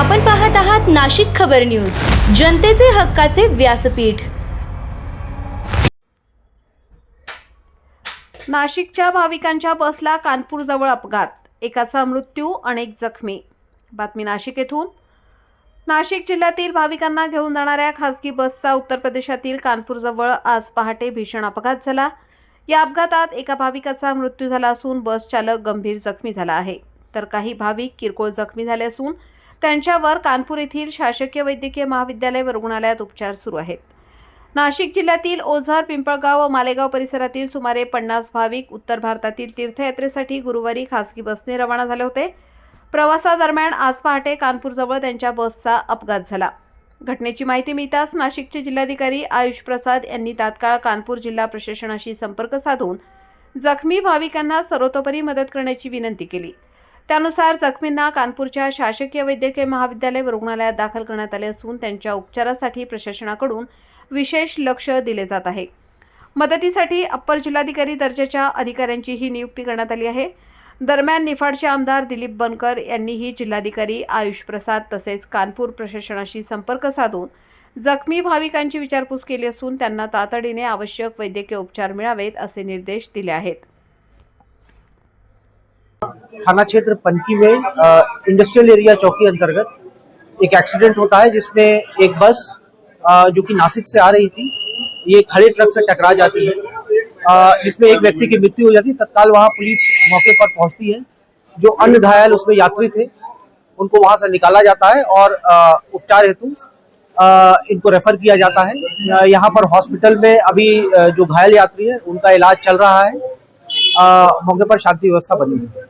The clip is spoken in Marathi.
आपण पाहत आहात नाशिक खबर न्यूज, जनतेचे हक्काचे व्यासपीठ। नाशिकच्या भाविकांच्या बसला कानपूर जवळ अपघात, एकाचा मृत्यू, अनेक जखमी। बातमी नाशिक येथून। नाशिक जिल्ह्यातील भाविकांना घेऊन जाणाऱ्या खासगी बसचा उत्तर प्रदेशातील कानपूर जवळ आज पहाटे भीषण अपघात झाला। या अपघातात एका भाविकाचा मृत्यू झाला असून बस चालक गंभीर जखमी झाला आहे, तर काही भाविक किरकोळ जखमी झाले असून त्यांच्यावर कानपूर येथील शासकीय वैद्यकीय महाविद्यालय व रुग्णालयात उपचार सुरू आहेत। नाशिक जिल्ह्यातील ओझर, पिंपळगाव व मालेगाव परिसरातील सुमारे 50 भाविक उत्तर भारतातील तीर्थयात्रेसाठी गुरुवारी खासगी बसने रवाना झाले होते। प्रवासादरम्यान आज पहाटे कानपूरजवळ त्यांच्या बसचा अपघात झाला। घटनेची माहिती मिळताच नाशिकचे जिल्हाधिकारी आयुष प्रसाद यांनी तात्काळ कानपूर जिल्हा प्रशासनाशी संपर्क साधून जखमी भाविकांना सर्वतोपरी मदत करण्याची विनंती केली। त्यानुसार जखमींना कानपूरच्या शासकीय वैद्यकीय महाविद्यालय व रुग्णालयात दाखल करण्यात आले असून त्यांच्या उपचारासाठी प्रशासनाकडून विशेष लक्ष दिले जात आहे। मदतीसाठी अप्पर जिल्हाधिकारी दर्जाच्या अधिकाऱ्यांचीही नियुक्ती करण्यात आली आहे। दरम्यान निफाडचे आमदार दिलीप बनकर यांनीही जिल्हाधिकारी आयुष प्रसाद तसेच कानपूर प्रशासनाशी संपर्क साधून जखमी भाविकांची विचारपूस केली असून त्यांना तातडीने आवश्यक वैद्यकीय उपचार मिळावेत असे निर्देश दिले आहेत। थाना क्षेत्र पनकी में इंडस्ट्रियल एरिया चौकी अंतर्गत एक एक्सीडेंट होता है, जिसमें एक बस जो कि नासिक से आ रही थी, ये खड़े ट्रक से टकरा जाती है, जिसमें एक व्यक्ति की मृत्यु हो जाती है। तत्काल वहां पुलिस मौके पर पहुंचती है। जो अन्य घायल उसमें यात्री थे उनको वहां से निकाला जाता है और उपचार हेतु इनको रेफर किया जाता है। यहाँ पर हॉस्पिटल में अभी जो घायल यात्री है उनका इलाज चल रहा है। मौके पर शांति व्यवस्था बनी है।